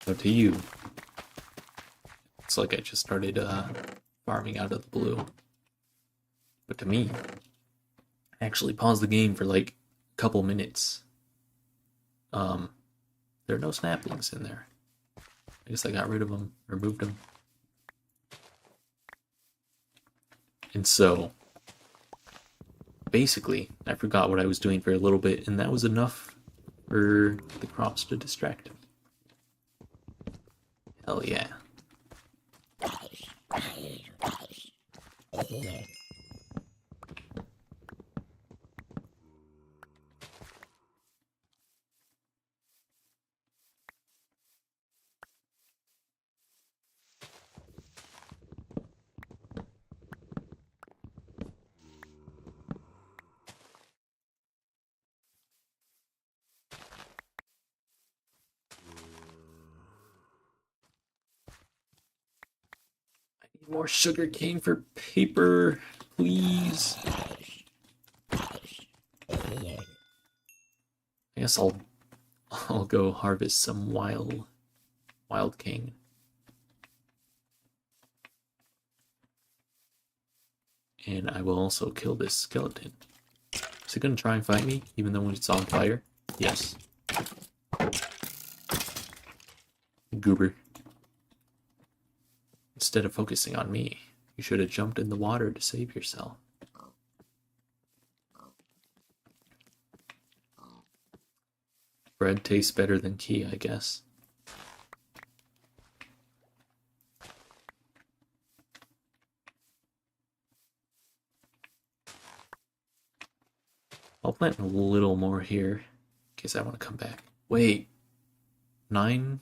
So to you, it's like I just started farming out of the blue. But to me, I actually paused the game for like a couple minutes. Um, there are no saplings in there. I guess I got rid of them, removed them. And so, basically, I forgot what I was doing for a little bit, and that was enough for the crops to distract him. Hell yeah. I need more sugar cane for paper, please. I guess I'll go harvest some wild cane. And I will also kill this skeleton. Is it gonna try and fight me, even though it's on fire? Yes. Goober. Instead of focusing on me, you should have jumped in the water to save yourself. Bread tastes better than key, I guess. I'll plant a little more here in case I want to come back. Wait. 9?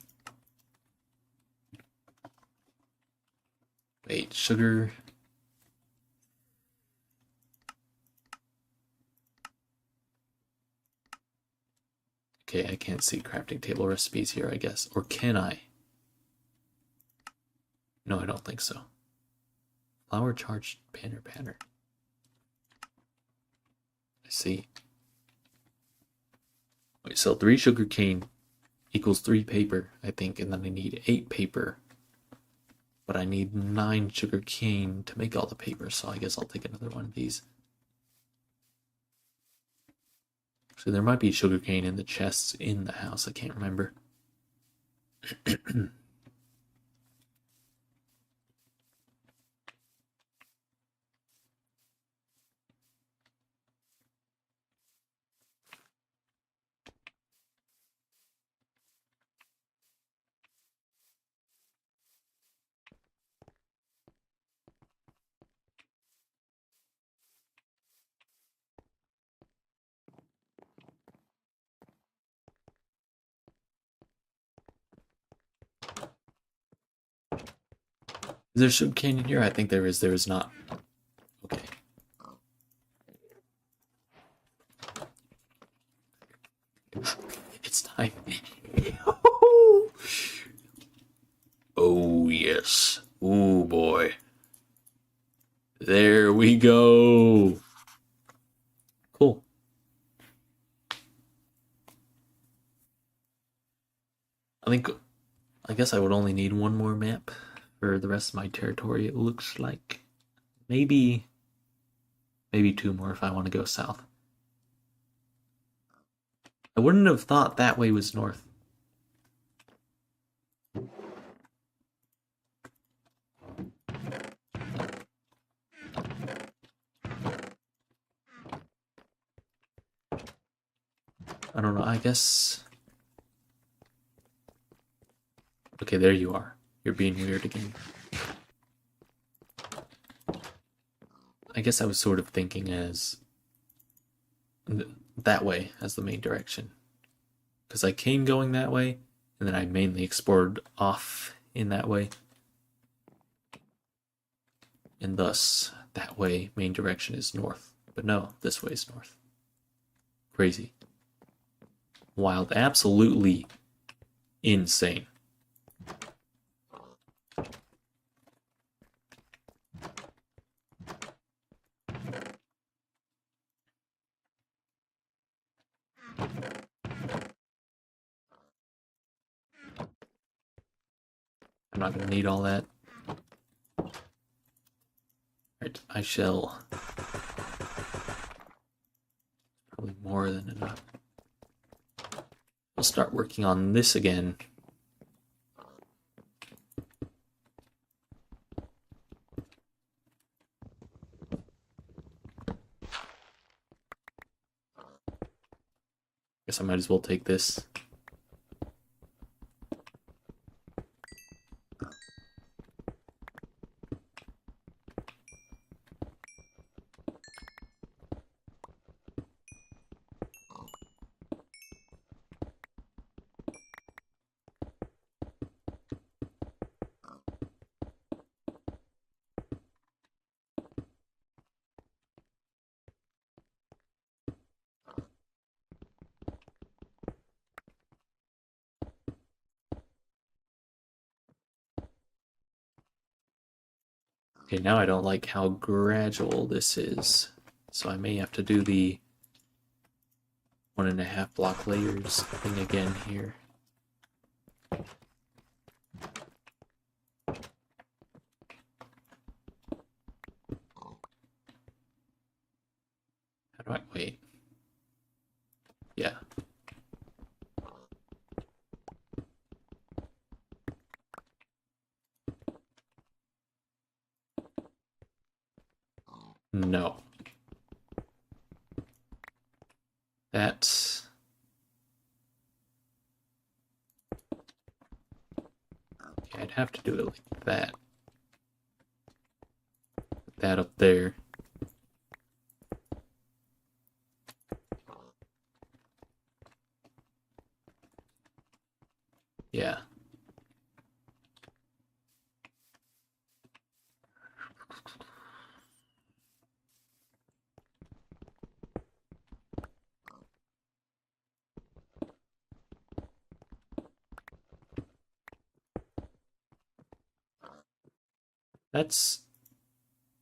Wait, sugar. Okay, I can't see crafting table recipes here, I guess. Or can I? No, I don't think so. Flour charged banner. I see. Wait, so 3 sugar cane equals 3 paper, I think, and then I need 8 paper. But I need 9 sugar cane to make all the paper, so I guess I'll take another one of these. So there might be sugar cane in the chests in the house, I can't remember. Is there sugar cane in here? I think there is. There is not. Okay. It's time. Oh, yes. Oh, boy. There we go. Cool. I guess I would only need one more map for the rest of my territory, it looks like. Maybe 2 more if I want to go south. I wouldn't have thought that way was north. I don't know, I guess... Okay, there you are. You're being weird again. I guess I was sort of thinking as... that way as the main direction. Because I came going that way, and then I mainly explored off in that way. And thus, that way, main direction is north. But no, this way is north. Crazy. Wild. Absolutely insane. I'm not gonna need all that. Alright, I shall. Probably more than enough. I'll start working on this again. Guess I might as well take this. Okay, now I don't like how gradual this is, so I may have to do the 1.5 block layers thing again here. How do I wait? Yeah. No. That's... Yeah, I'd have to do it like that. Put that up there. Yeah.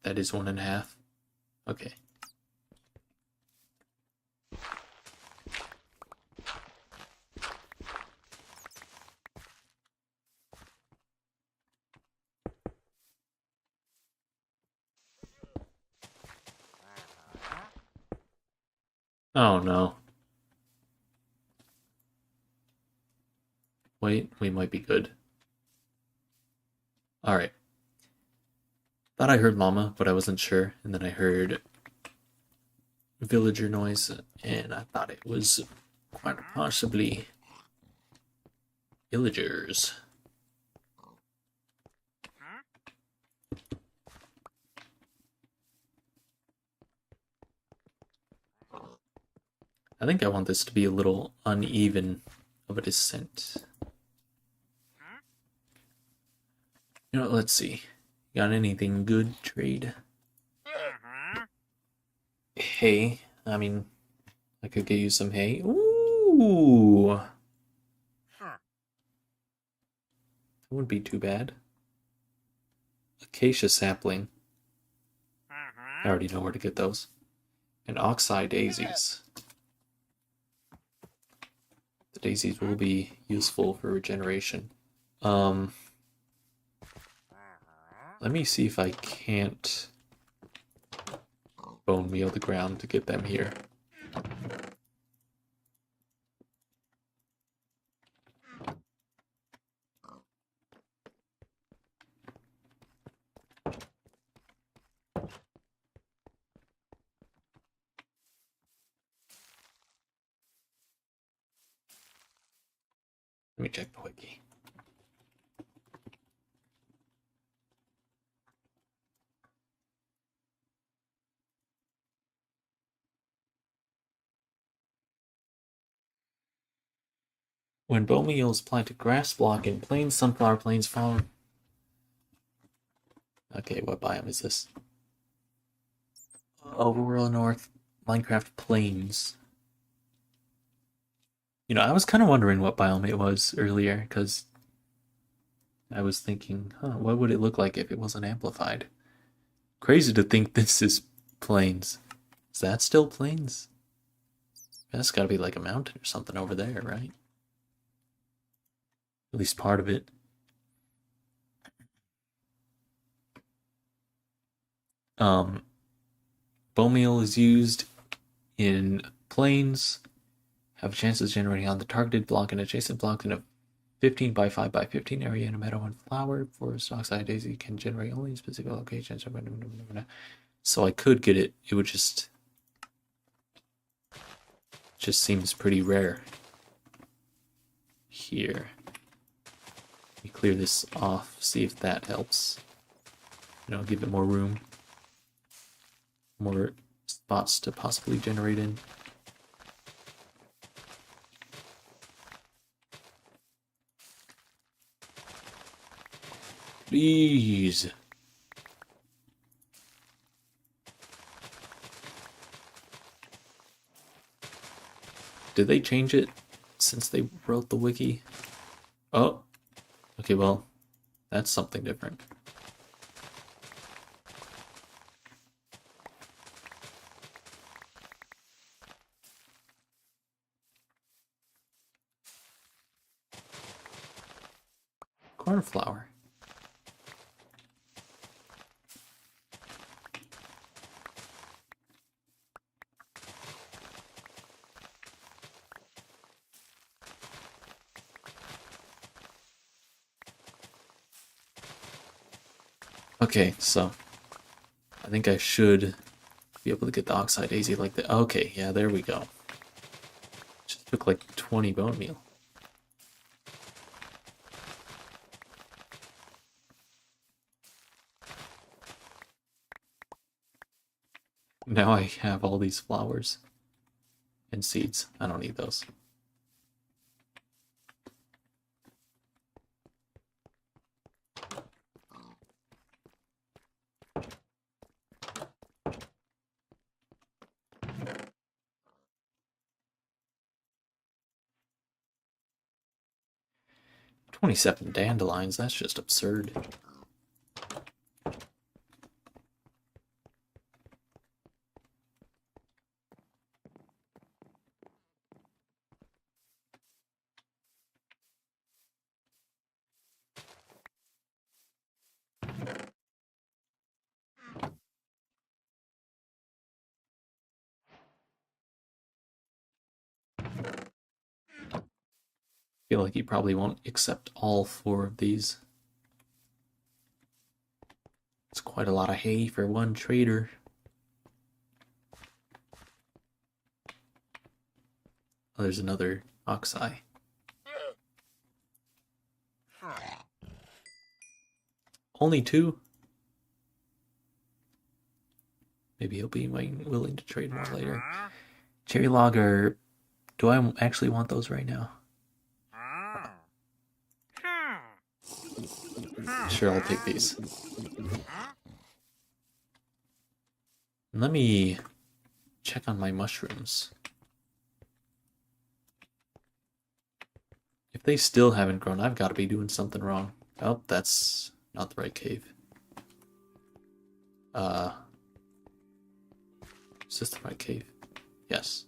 That is 1.5. Okay. Oh no. Wait, we might be good. Alright. Thought I heard Mama, but I wasn't sure. And then I heard villager noise, and I thought it was quite possibly villagers. I think I want this to be a little uneven of a descent. You know, let's see. Got anything good trade? Hay. I mean, I could get you some hay. Ooh. That wouldn't be too bad. Acacia sapling. I already know where to get those. And oxeye daisies. The daisies will be useful for regeneration. Let me see if I can't bone meal the ground to get them here. Let me check the wiki. When bone meal is applied to grass block in plains, sunflower plains, farm. Okay, what biome is this? Overworld North, Minecarft Plains. You know, I was kind of wondering what biome it was earlier, because I was thinking, what would it look like if it wasn't amplified? Crazy to think this is plains. Is that still plains? That's gotta be like a mountain or something over there, right? At least part of it. Bone meal is used in planes. Have a chance of generating on the targeted block and adjacent blocks in a 15 by 5 by 15 area in a meadow and flower. Forest oxide daisy can generate only in specific locations. So I could get it. It would just seems pretty rare. Here. Let me clear this off, see if that helps. You know, give it more room. More spots to possibly generate in. Please. Did they change it since they wrote the wiki? Oh. Okay, well, that's something different. Cornflower. Okay, so I think I should be able to get the oxide daisy like that. Okay, yeah, there we go. Just took like 20 bone meal. Now I have all these flowers and seeds. I don't need those. "27 dandelions, that's just absurd." I feel like he probably won't accept all 4 of these. It's quite a lot of hay for one trader. Oh, there's another oxeye. Only 2? Maybe he'll be willing to trade more later. Cherry logger. Do I actually want those right now? Sure, I'll take these. Let me check on my mushrooms. If they still haven't grown, I've got to be doing something wrong. Oh, that's not the right cave. Is this the right cave? Yes.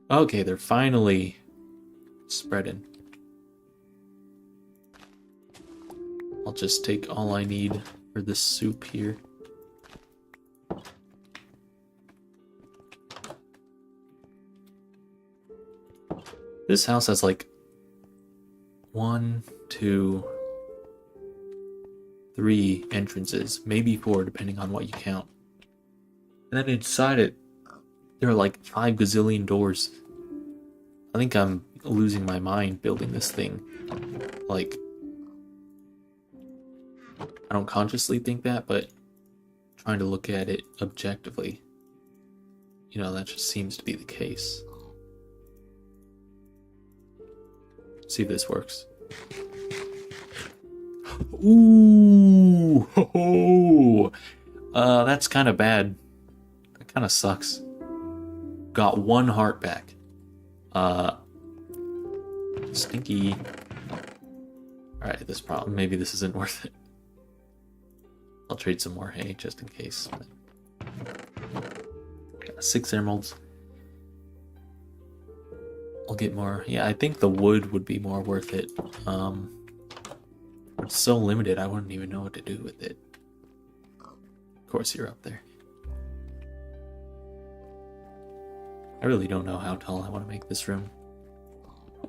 Okay, they're finally spreading. I'll just take all I need for this soup here. This house has like 1, 2, 3 entrances, maybe 4 depending on what you count. And then inside it, there are like 5 gazillion doors. I think I'm losing my mind building this thing. Like, I don't consciously think that, but trying to look at it objectively, you know, that just seems to be the case. See if this works. Ooh, ho, ho. That's kind of bad. That kind of sucks. Got 1 heart back. Stinky. Alright, maybe this isn't worth it. I'll trade some more hay just in case. Got 6 emeralds. I'll get more. Yeah, I think the wood would be more worth it. It's so limited, I wouldn't even know what to do with it. Of course, you're up there. I really don't know how tall I want to make this room. I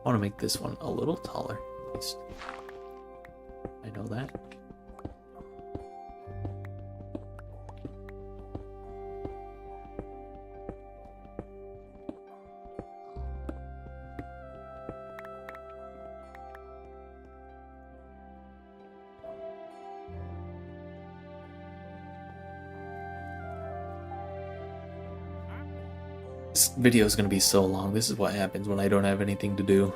want to make this one a little taller, at least. I know that. This video is going to be so long. This is what happens when I don't have anything to do.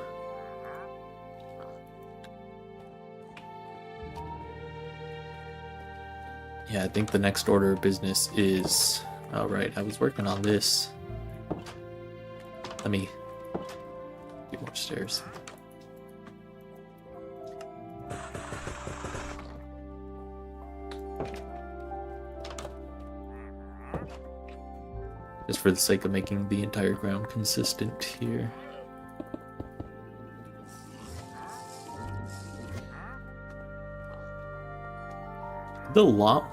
Yeah, I think the next order of business is... Alright, I was working on this. Let me get more stairs. Just for the sake of making the entire ground consistent here.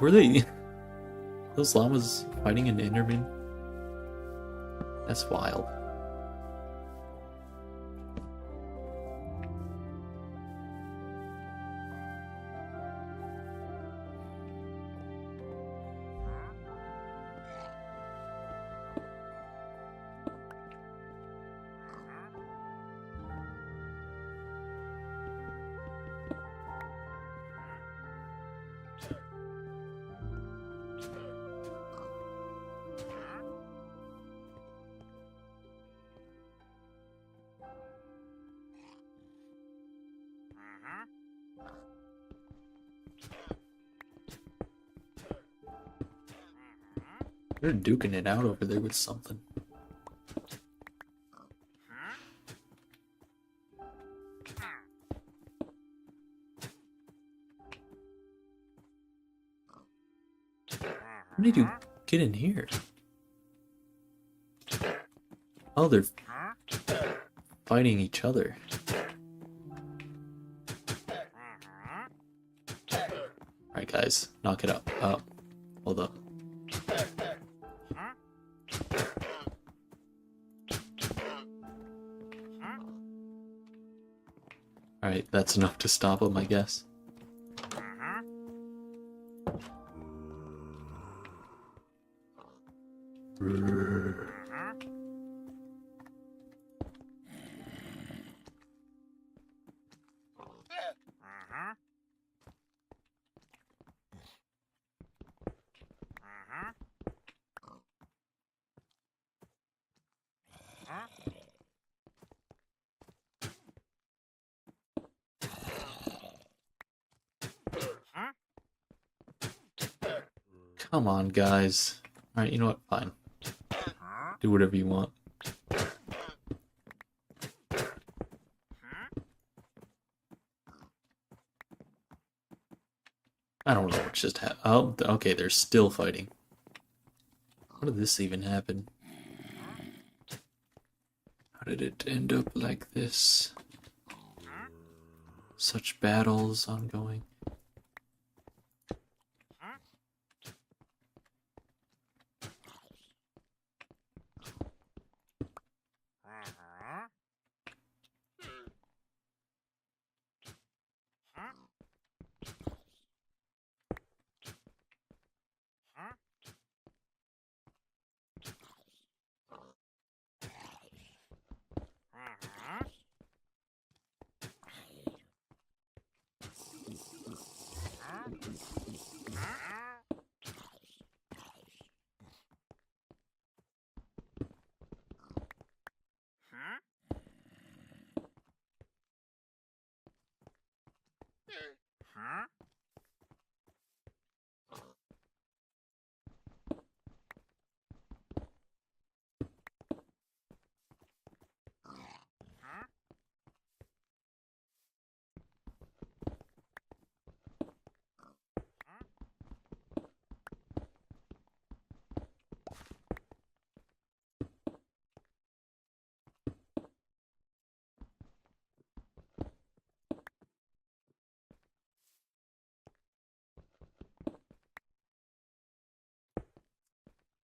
Were they those llamas fighting an Enderman? That's wild. They're duking it out over there with something. How did you get in here? Oh, they're fighting each other. Alright guys, knock it up. Hold up. Alright, that's enough to stop them, I guess. Come on, guys. Alright, you know what? Fine. Do whatever you want. I don't know what just happened. Oh, okay, they're still fighting. How did this even happen? How did it end up like this? Such battles ongoing.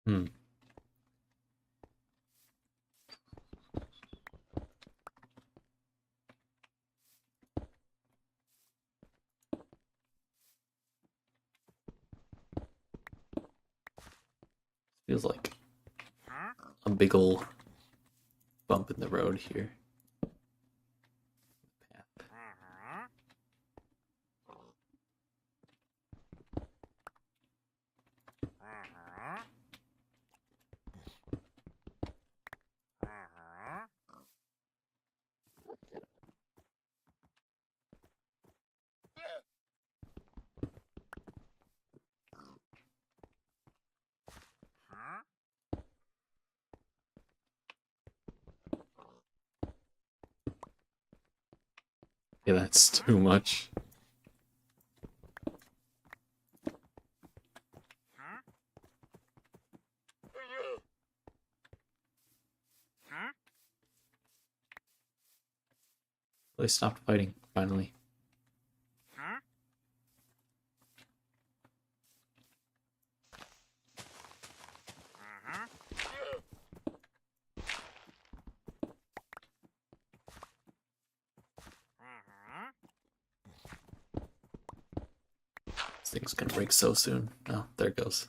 Hmm. Feels like a big ol' bump in the road here. Yeah, that's too much. They stopped fighting, finally. This thing's gonna break so soon. Oh, there it goes.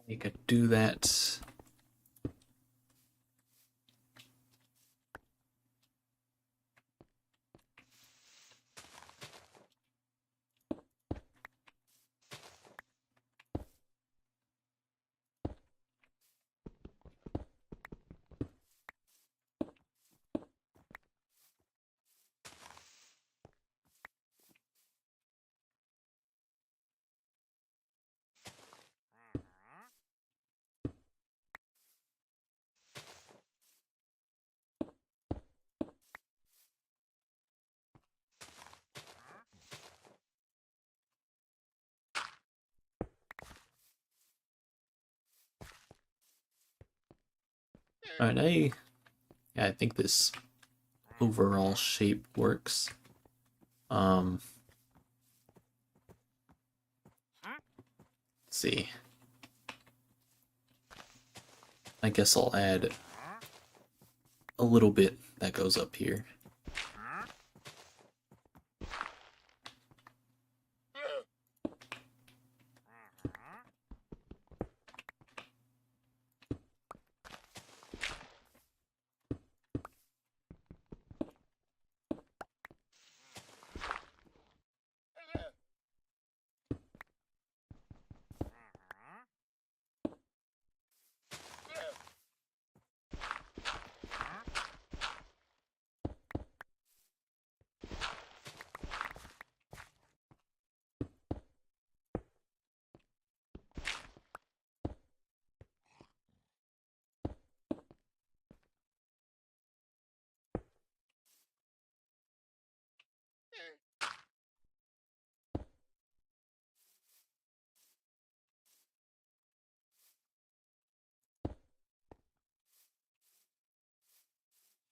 You could do that. Alright, yeah, I think this overall shape works. Let's see. I guess I'll add a little bit that goes up here.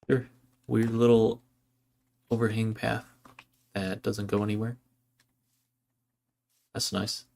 Sure. Weird little overhang path that doesn't go anywhere. That's nice.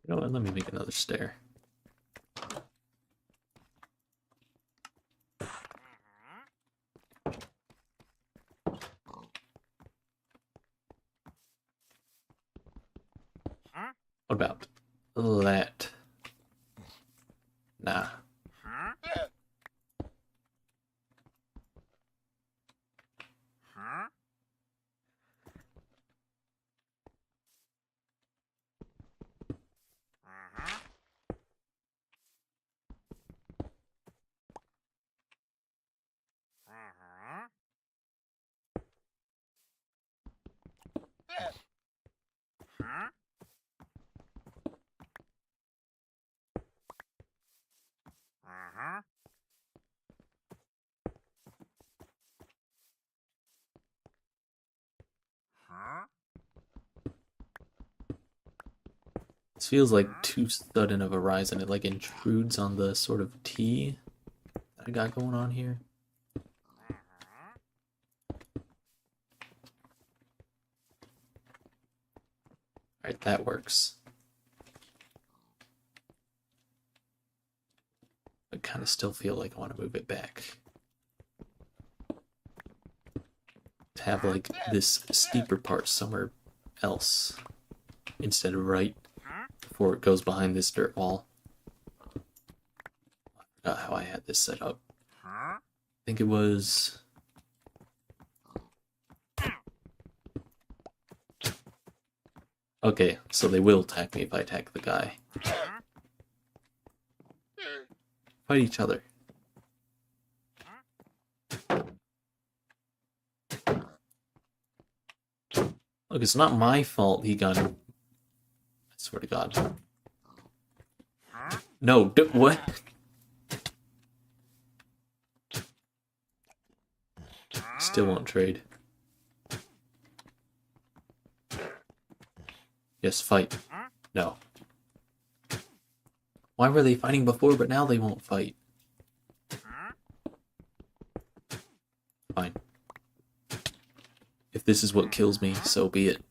You know what? Let me make another stair. What about Let. Nah. This feels like too sudden of a rise, and it like intrudes on the sort of tea that I got going on here. Alright, that works. I kind of still feel like I want to move it back. To have like this steeper part somewhere else instead of right before it goes behind this dirt wall. I forgot how I had this set up. I think it was... Okay, so they will attack me if I attack the guy. Fight each other. Look, it's not my fault he got him. I swear to God. No, what? Still won't trade. Yes, fight. No. Why were they fighting before, but now they won't fight? Fine. If this is what kills me, so be it.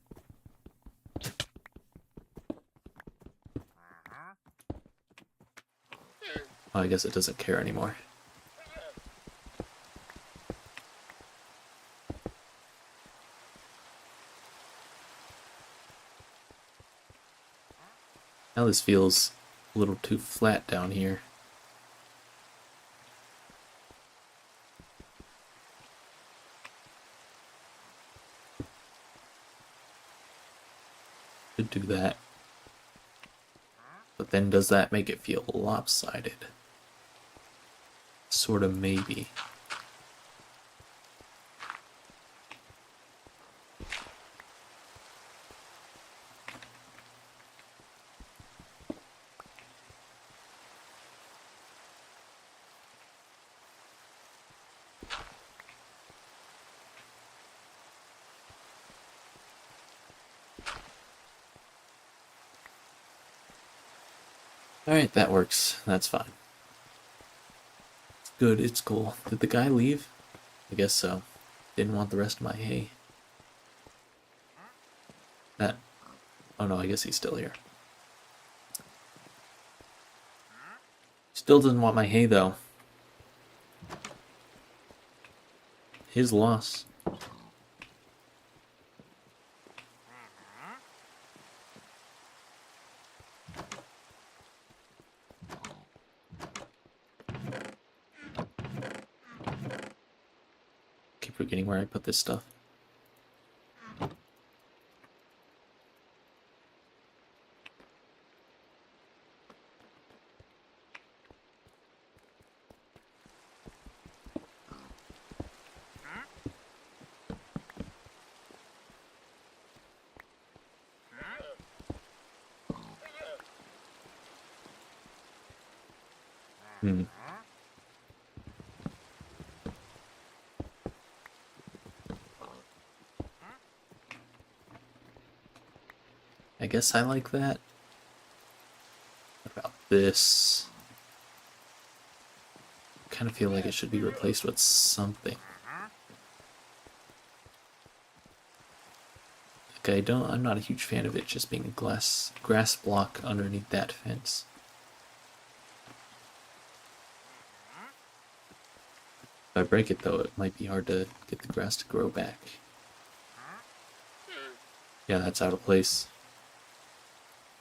Oh, I guess it doesn't care anymore. Now this feels a little too flat down here. Could do that. But then does that make it feel lopsided? Sort of, maybe. Alright, that works. That's fine. It's good, it's cool. Did the guy leave? I guess so. Didn't want the rest of my hay. That... Oh no, I guess he's still here. Still doesn't want my hay, though. His loss. Keep forgetting where I put this stuff. I guess I like that. What about this? I kind of feel like it should be replaced with something. Okay, I'm not a huge fan of it just being a grass block underneath that fence. If I break it though, it might be hard to get the grass to grow back. Yeah, that's out of place.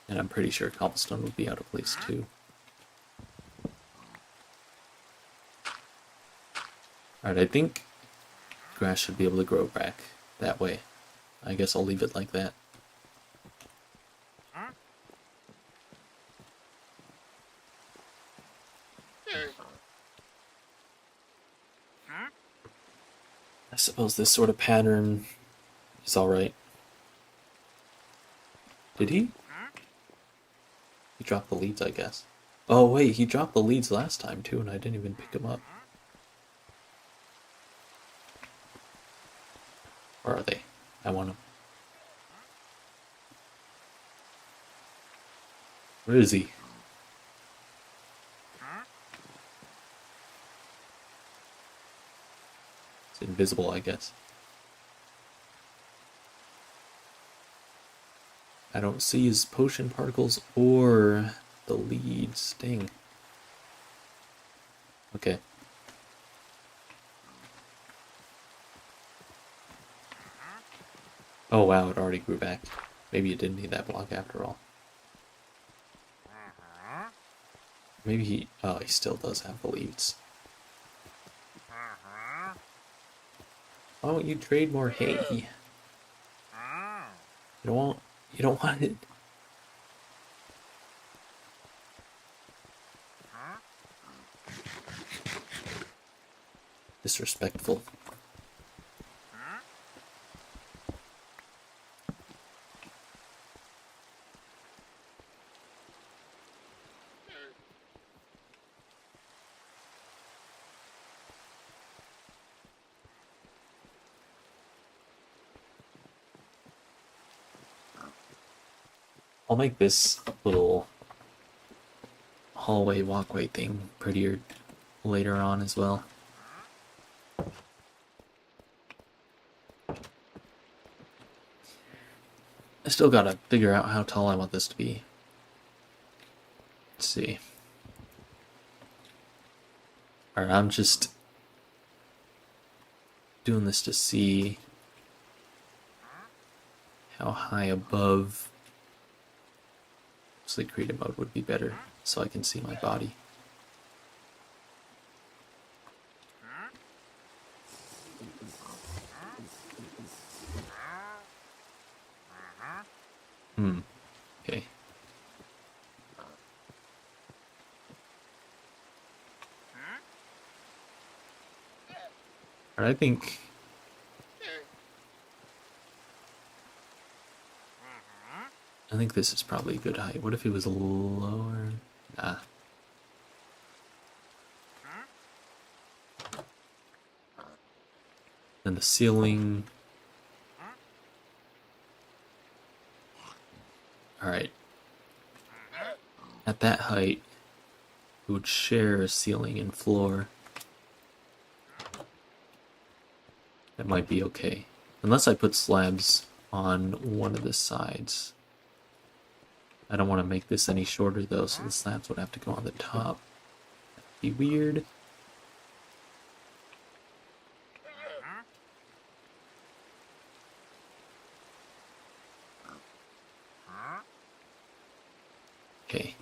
And I'm pretty sure cobblestone would be out of place too. Alright, I think grass should be able to grow back that way. I guess I'll leave it like that. I suppose this sort of pattern is alright. Did he? He dropped the leads, I guess. Oh wait, he dropped the leads last time too, and I didn't even pick them up. Where are they? I want them. Where is he? It's invisible, I guess. I don't see his potion particles or the leads. Dang. Okay. Oh wow, it already grew back. Maybe it didn't need that block after all. Maybe he... Oh, he still does have the leads. Why don't you trade more hay? You don't want it. Disrespectful. I'll make this little hallway walkway thing prettier later on as well. I still gotta figure out how tall I want this to be. Let's see. Alright, I'm just doing this to see how high above sleep creative mode would be better, so I can see my body. Okay. Alright, I think this is probably a good height. What if it was lower? Nah. Then the ceiling. Alright. At that height, it would share a ceiling and floor. That might be okay. Unless I put slabs on one of the sides. I don't want to make this any shorter though, so the slabs would have to go on the top. That'd be weird. Okay.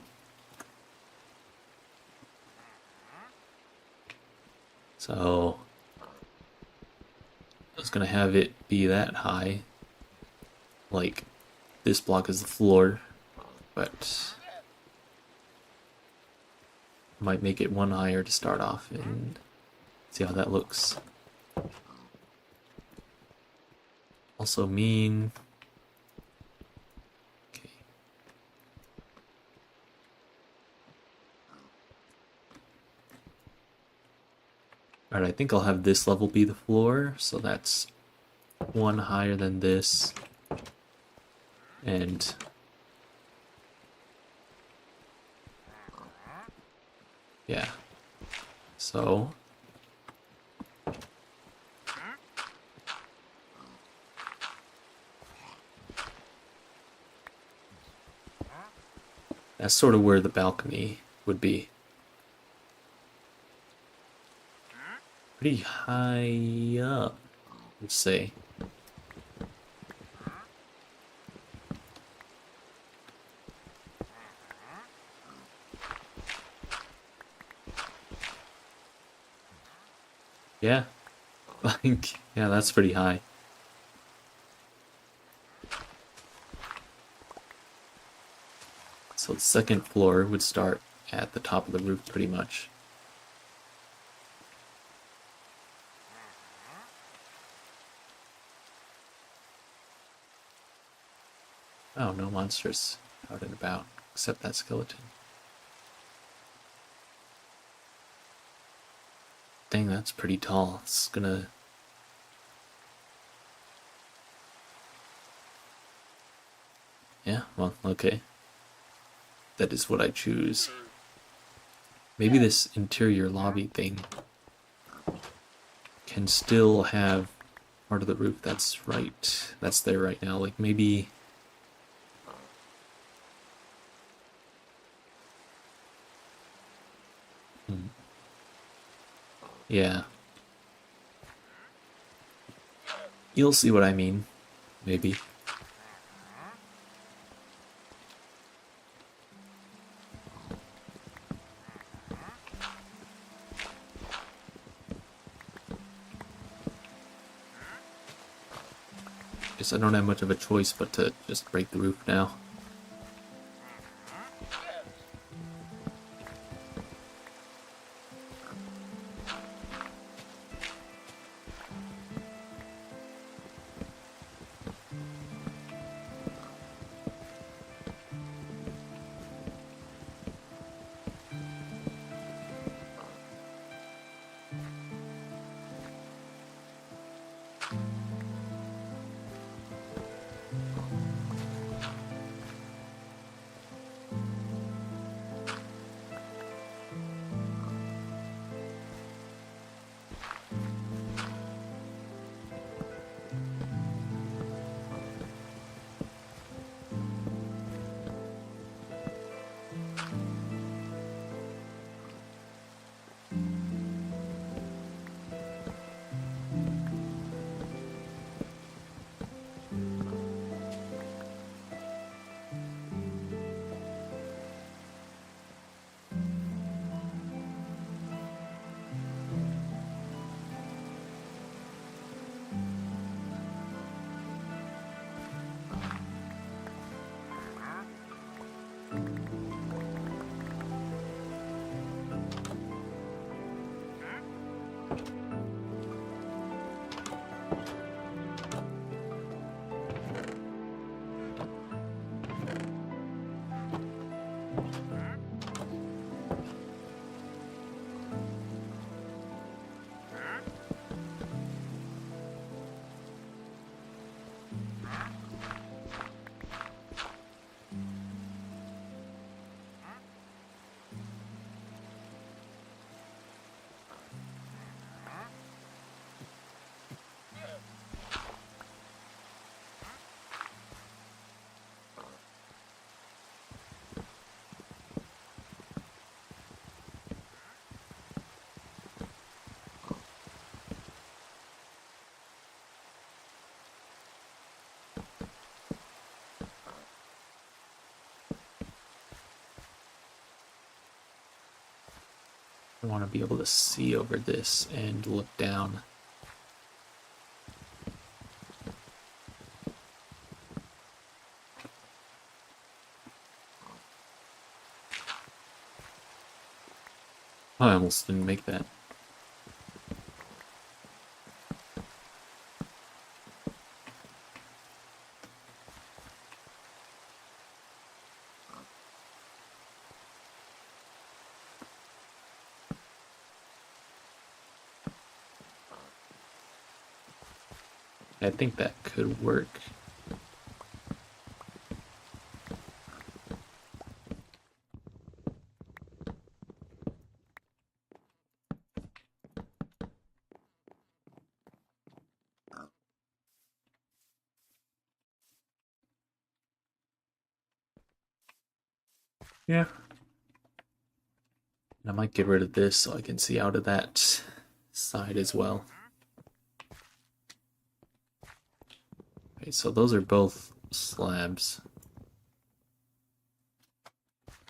So I was gonna have it be that high. Like this block is the floor, but I might make it one higher to start off and see how that looks. Also mean. Okay. Alright, I think I'll have this level be the floor, so that's one higher than this. And yeah, so that's sort of where the balcony would be. Pretty high up, let's say. Yeah. Like, yeah, that's pretty high. So the second floor would start at the top of the roof pretty much. Oh, no monsters out and about, except that skeleton. Dang, that's pretty tall. It's gonna... Yeah, well, okay. That is what I choose. Maybe this interior lobby thing can still have part of the roof that's there right now. Like, maybe... Yeah. You'll see what I mean. Maybe. Guess I don't have much of a choice but to just break the roof now. I want to be able to see over this and look down. Oh, I almost didn't make that. I think that could work. Yeah. And I might get rid of this so I can see out of that side as well. Okay, so those are both slabs.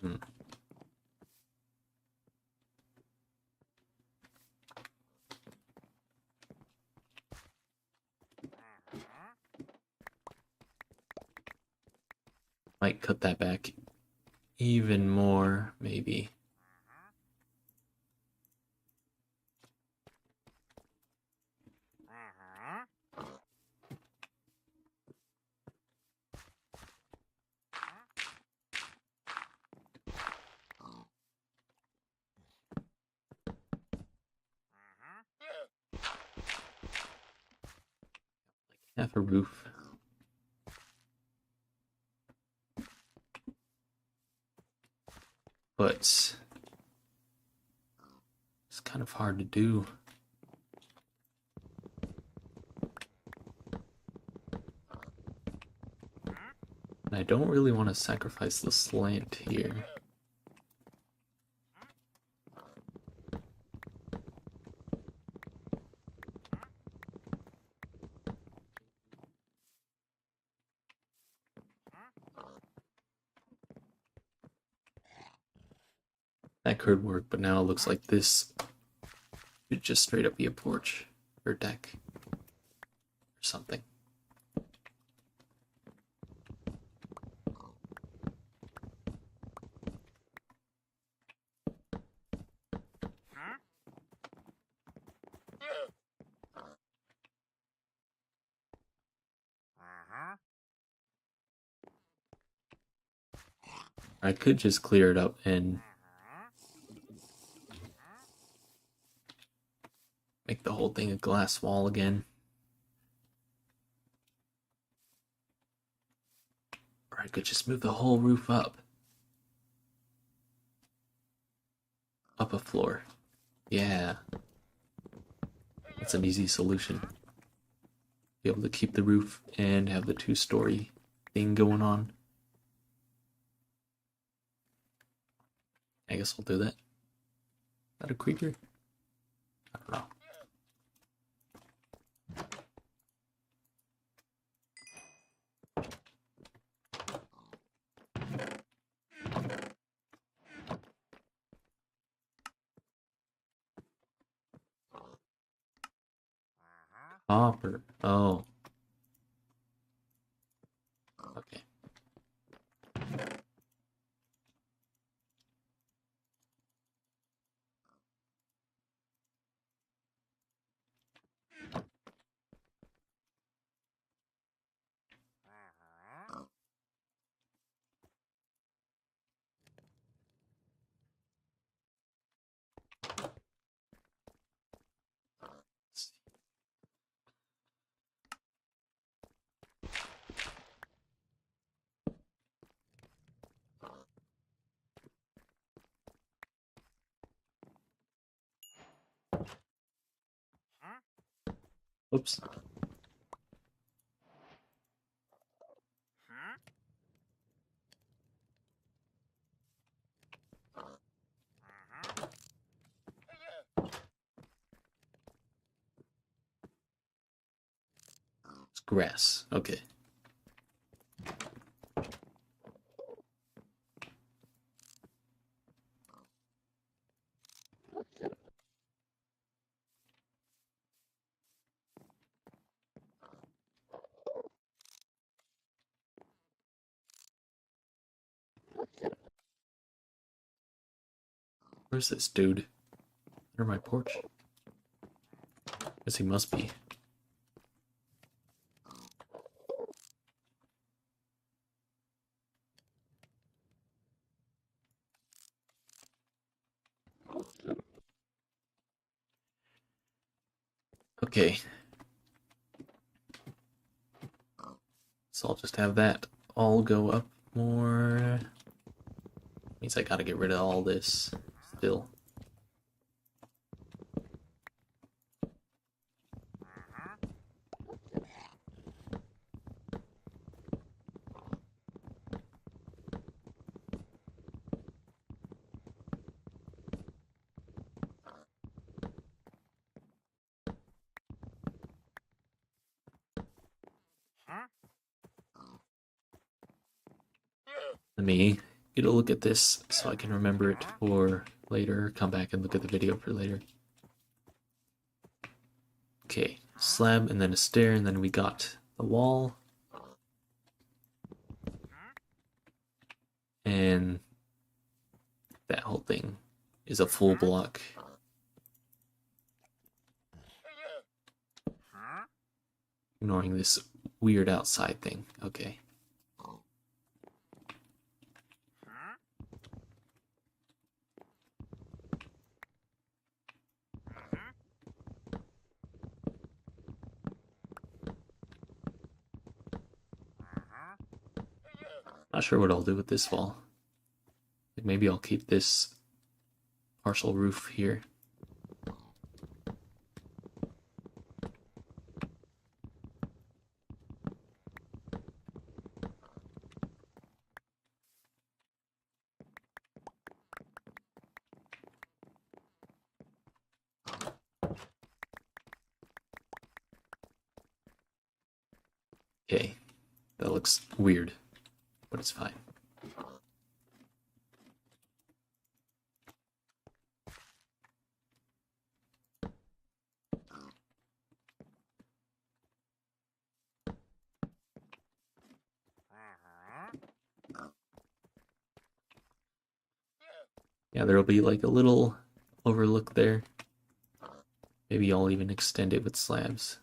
Hmm. Might cut that back even more, maybe. Half a roof. But it's kind of hard to do. And I don't really want to sacrifice the slant here. That could work, but now it looks like this should just straight up be a porch or deck or something. I could just clear it up and make the whole thing a glass wall again. Or I could just move the whole roof up. Up a floor. Yeah. That's an easy solution. Be able to keep the roof and have the two-story thing going on. I guess I'll do that. Is that a creeper? I don't know. Copper. Oh. Okay. Oops. It's grass. Okay. Where's this dude? Under my porch? Guess he must be. Okay. So I'll just have that all go up more. Means I gotta get rid of all this still. Let me get a look at this so I can remember it for later. Come back and look at the video for later. Okay, slab and then a stair, and then we got the wall. And that whole thing is a full block. Ignoring this weird outside thing. Okay. Not sure what I'll do with this wall. Like maybe I'll keep this partial roof here. Okay, that looks weird, but it's fine. Yeah, there'll be like a little overlook there. Maybe I'll even extend it with slabs.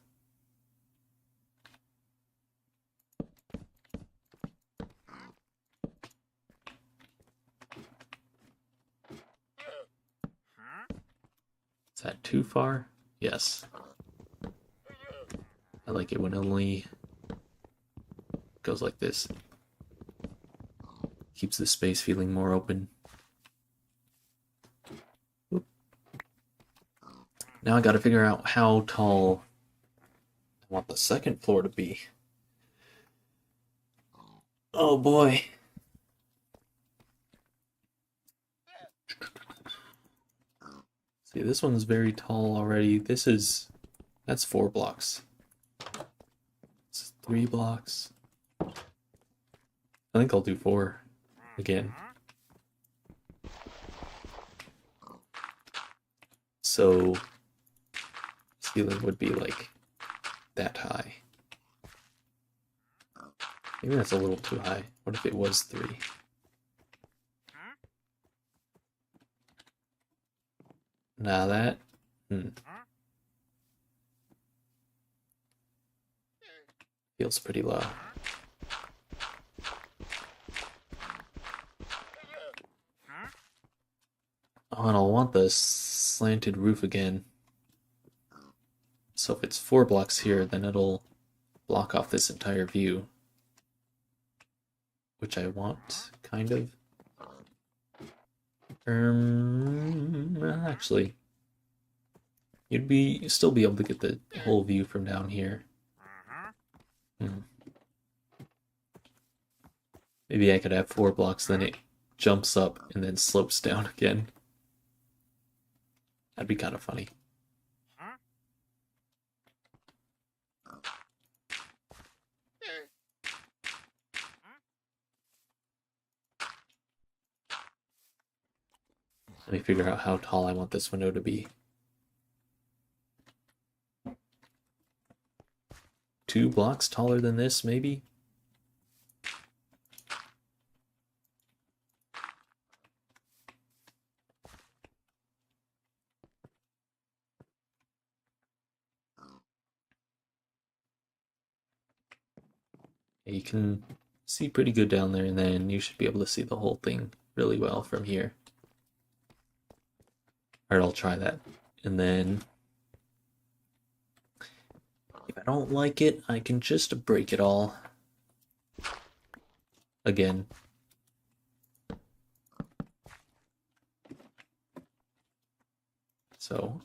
Is that too far? Yes. I like it when it only goes like this. Keeps the space feeling more open. Oop. Now I gotta figure out how tall I want the second floor to be. Oh boy. See, this one's very tall already. That's 4 blocks. This is 3 blocks. I think I'll do 4 again. So, ceiling would be like that high. Maybe that's a little too high. What if it was 3? Now that, feels pretty low. Oh, and I'll want the slanted roof again. So if it's 4 blocks here, then it'll block off this entire view. Which I want, kind of. Actually, you'd still be able to get the whole view from down here. Maybe I could have 4 blocks, then it jumps up and then slopes down again. That'd be kind of funny. Let me figure out how tall I want this window to be. 2 blocks taller than this, maybe? You can see pretty good down there, and then you should be able to see the whole thing really well from here. Alright, I'll try that. And then, if I don't like it, I can just break it all. Again. So,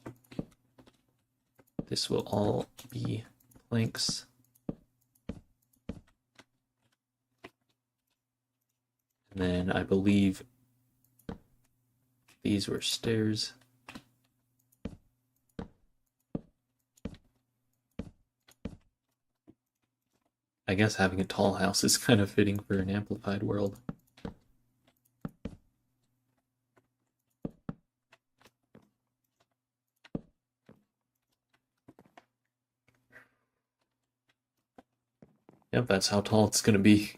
this will all be planks. And then I believe these were stairs. I guess having a tall house is kind of fitting for an amplified world. Yep, that's how tall it's gonna be.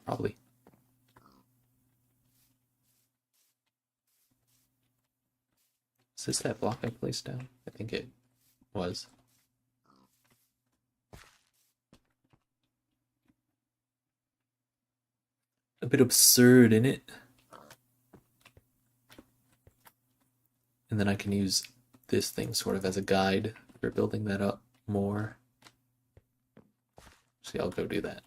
Probably. Is this that block I placed down? I think it was. A bit absurd in it. And then I can use this thing sort of as a guide for building that up more. See, I'll go do that.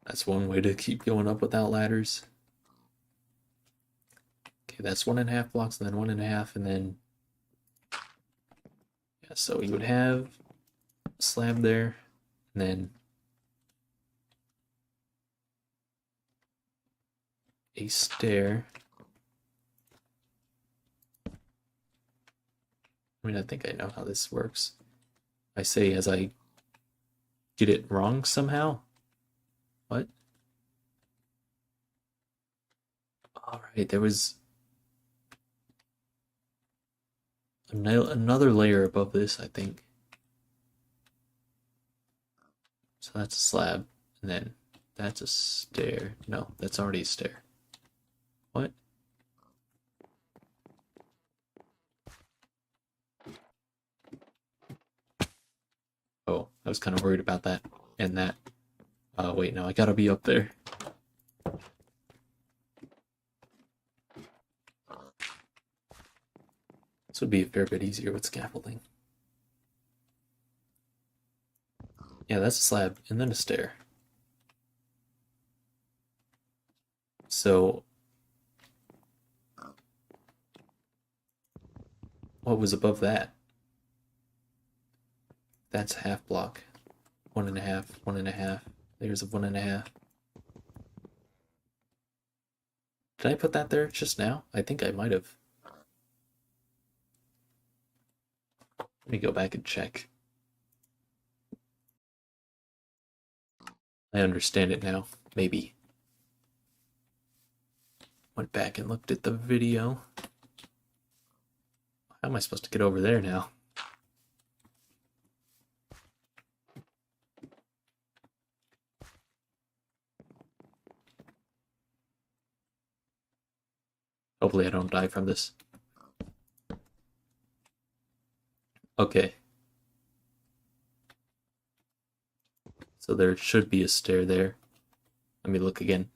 That's one way to keep going up without ladders. Okay, that's 1.5 blocks, and then 1.5, and then yeah, so you would have a slab there, and then a stair. I mean, I think I know how this works. I say as I get it wrong somehow. What? All right, there was another layer above this, I think. So that's a slab, and then that's a stair. No, that's already a stair. What? Oh, I was kind of worried about that and that. Wait, no, I gotta be up there. This would be a fair bit easier with scaffolding. Yeah, that's a slab, and then a stair. So, what was above that? That's a half block. 1.5, 1.5. Layers of 1.5. Did I put that there just now? I think I might have. Let me go back and check. I understand it now. Maybe. Went back and looked at the video. How am I supposed to get over there now? Hopefully I don't die from this. Okay. So there should be a stair there. Let me look again.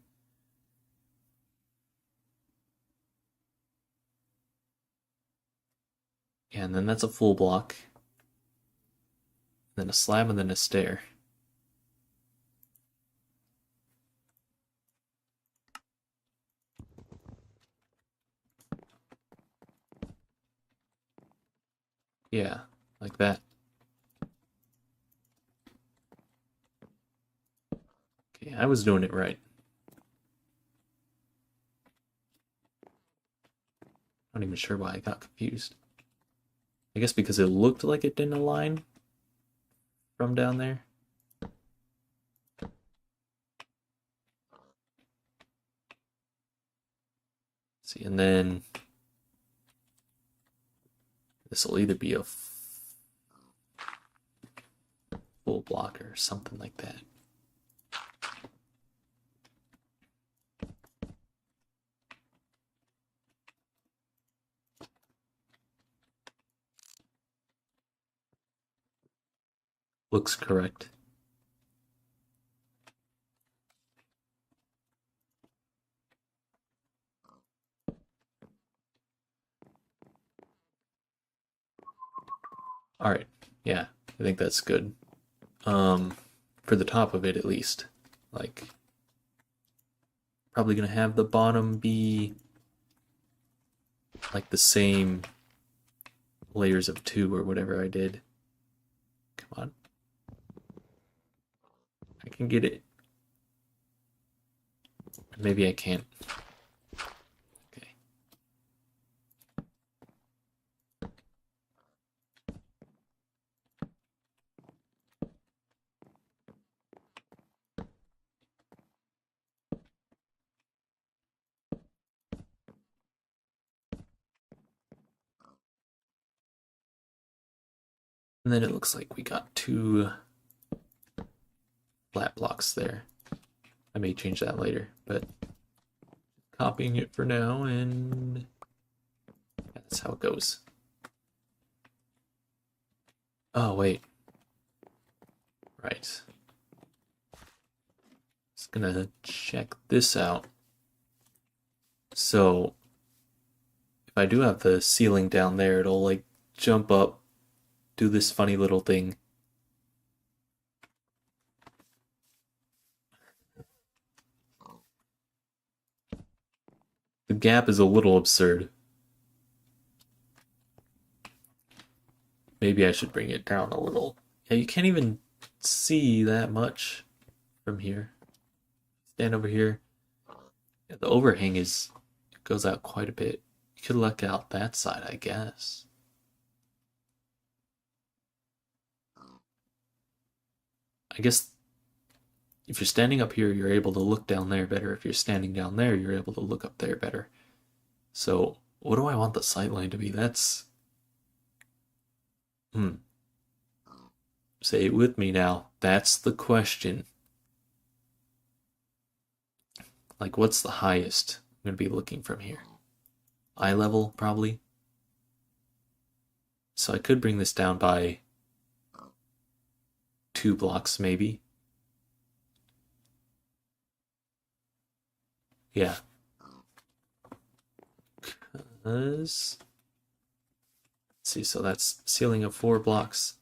And then that's a full block. Then a slab and then a stair. Yeah, like that. Okay, I was doing it right. Not even sure why I got confused. I guess because it looked like it didn't align from down there. See, and then this will either be a full block or something like that. Looks correct. All right, yeah, I think that's good. For the top of it at least. Like, probably gonna have the bottom be like the same layers of 2 or whatever I did. Come on. I can get it. Maybe I can't. Okay. And then it looks like we got 2 flat blocks there. I may change that later, but copying it for now, and that's how it goes. Oh, wait. Right. Just gonna check this out. So, if I do have the ceiling down there, it'll like jump up, do this funny little thing. The gap is a little absurd. Maybe I should bring it down a little. Yeah, you can't even see that much from here. Stand over here. Yeah, the overhang goes out quite a bit. You could look out that side, I guess. I guess if you're standing up here, you're able to look down there better. If you're standing down there, you're able to look up there better. So, what do I want the sightline to be? That's... Say it with me now. That's the question. Like, what's the highest I'm going to be looking from here? Eye level, probably. So I could bring this down by 2 blocks, maybe. Yeah. Let's see, so that's ceiling of 4 blocks.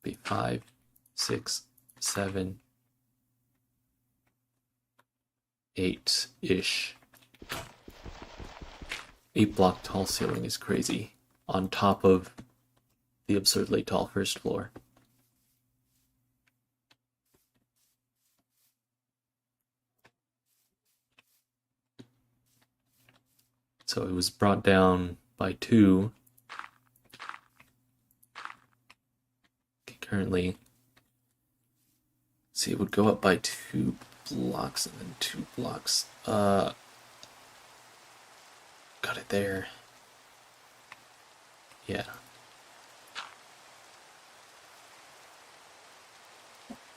Be 5, 6, 7, 8-ish. 8-block tall ceiling is crazy, on top of the absurdly tall first floor. So it was brought down by 2. Okay, currently, see, it would go up by 2 blocks and then 2 blocks. Got it there. Yeah.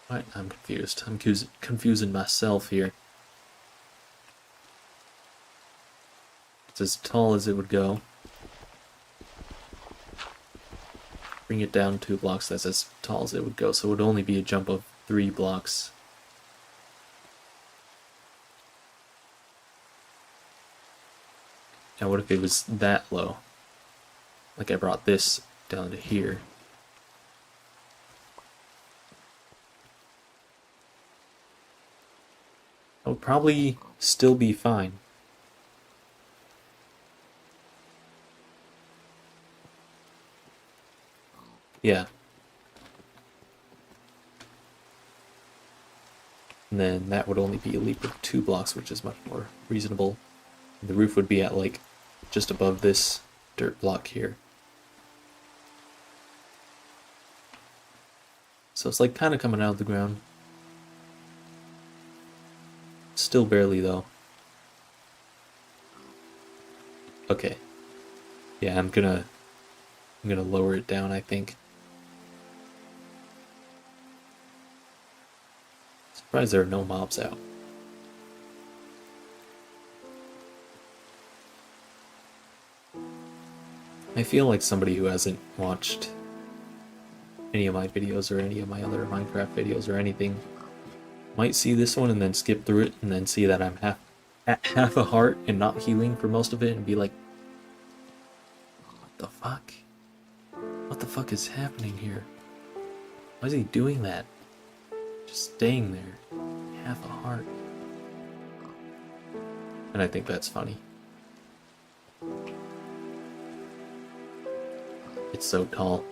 What? I'm confused. I'm confusing myself here. It's as tall as it would go. Bring it down 2 blocks, that's as tall as it would go, so it would only be a jump of 3 blocks. Now what if it was that low? Like I brought this down to here. That would probably still be fine. Yeah. And then that would only be a leap of 2 blocks, which is much more reasonable. The roof would be at like just above this dirt block here. So it's like kind of coming out of the ground. Still barely though. Okay. Yeah, I'm gonna lower it down, I think. Surprised there are no mobs out. I feel like somebody who hasn't watched any of my videos or any of my other Minecraft videos or anything might see this one and then skip through it and then see that I'm at half a heart and not healing for most of it and be like, what the fuck? What the fuck is happening here? Why is he doing that? Just staying there. Half a heart. And I think that's funny. It's so tall.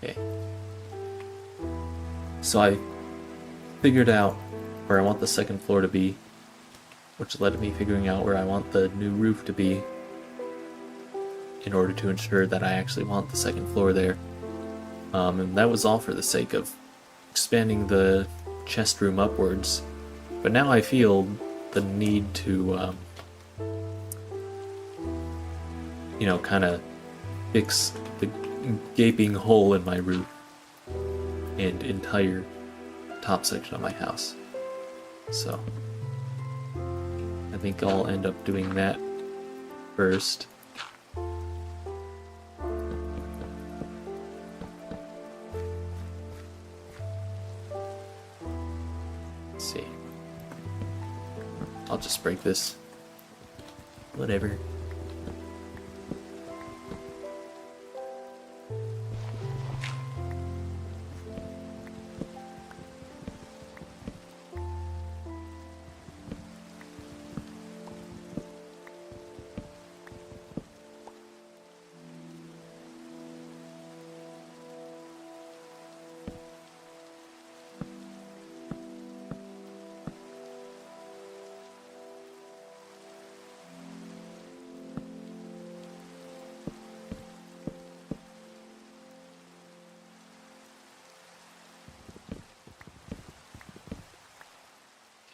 Okay. So I figured out where I want the second floor to be, which led to me figuring out where I want the new roof to be in order to ensure that I actually want the second floor there. And that was all for the sake of expanding the chest room upwards. But now I feel the need to, you know, kind of fix the gaping hole in my roof and entire top section of my house. So I think I'll end up doing that first. Let's see. I'll just break this. Whatever.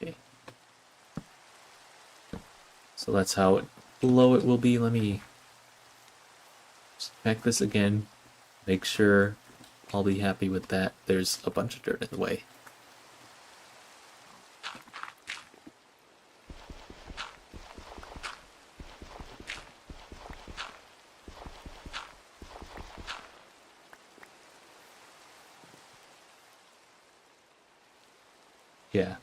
Okay. So that's how low it will be. Let me just check this again. Make sure I'll be happy with that. There's a bunch of dirt in the way. Yeah.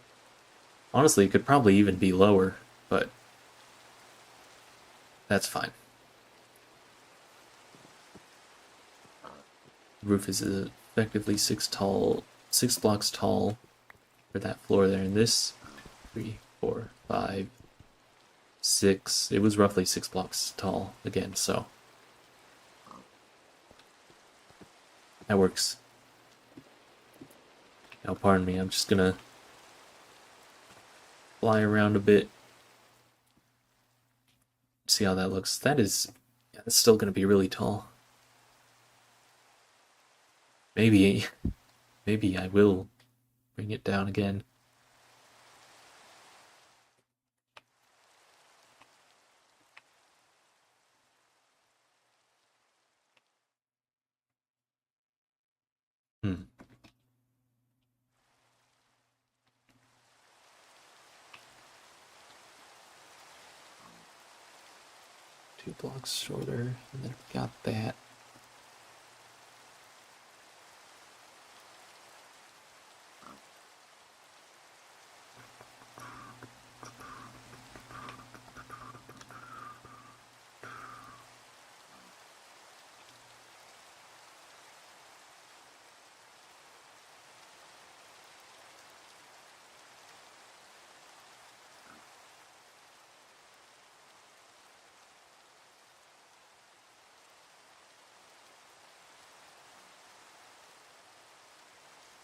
Honestly, it could probably even be lower, but that's fine. The roof is effectively 6 blocks tall for that floor there, and this 3, 4, 5, 6. It was roughly 6 blocks tall again, so that works. Now, pardon me, I'm just gonna fly around a bit. See how that looks. That is, yeah, that's still gonna be really tall. Maybe I will bring it down again. Hmm. Two blocks shorter, and then I've got that.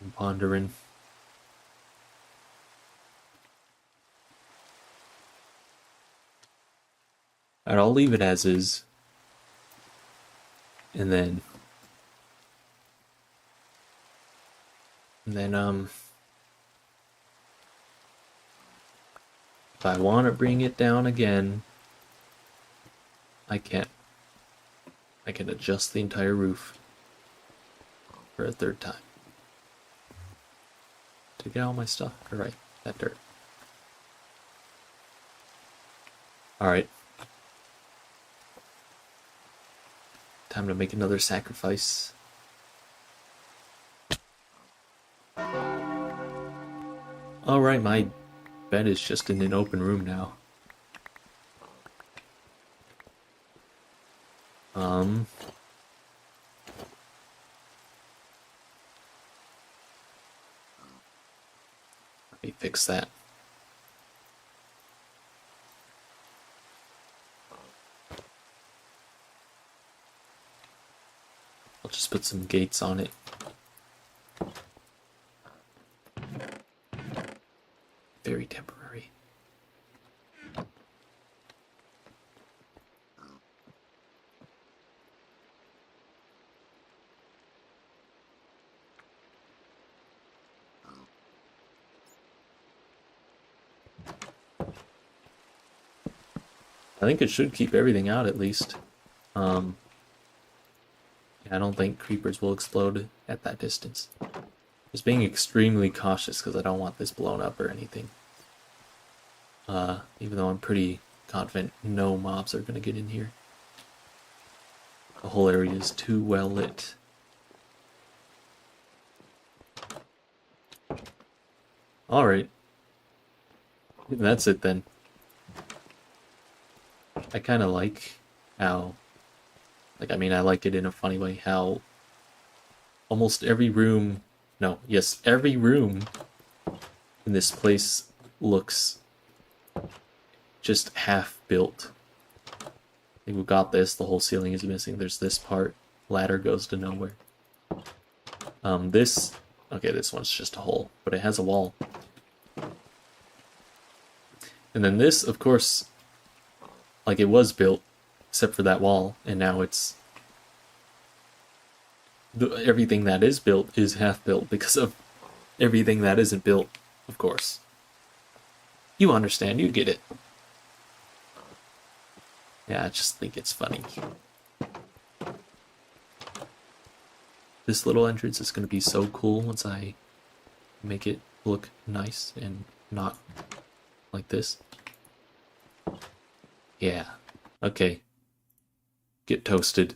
I'm pondering. Alright, I'll leave it as is. And then if I want to bring it down again, I can. I can adjust the entire roof for a third time. To get all my stuff? Alright, that dirt. Alright. Time to make another sacrifice. Alright, my bed is just in an open room now. Let me fix that. I'll just put some gates on it. Very temporary. I think it should keep everything out at least. Um, I don't think creepers will explode at that distance. Just being extremely cautious because I don't want this blown up or anything. Even though I'm pretty confident no mobs are going to get in here. The whole area is too well lit. Alright. That's it then. I kind of like how... Like, I mean, I like it in a funny way, how almost every room... No, yes, every room in this place looks just half built. Like, we got this, the whole ceiling is missing, there's this part, ladder goes to nowhere. This... Okay, this one's just a hole, but it has a wall. And then this, of course, like, it was built, except for that wall, and now it's... everything that is built is half built because of everything that isn't built, of course. You understand, you get it. Yeah, I just think it's funny. This little entrance is going to be so cool once I make it look nice and not like this. Yeah. Okay. Get toasted.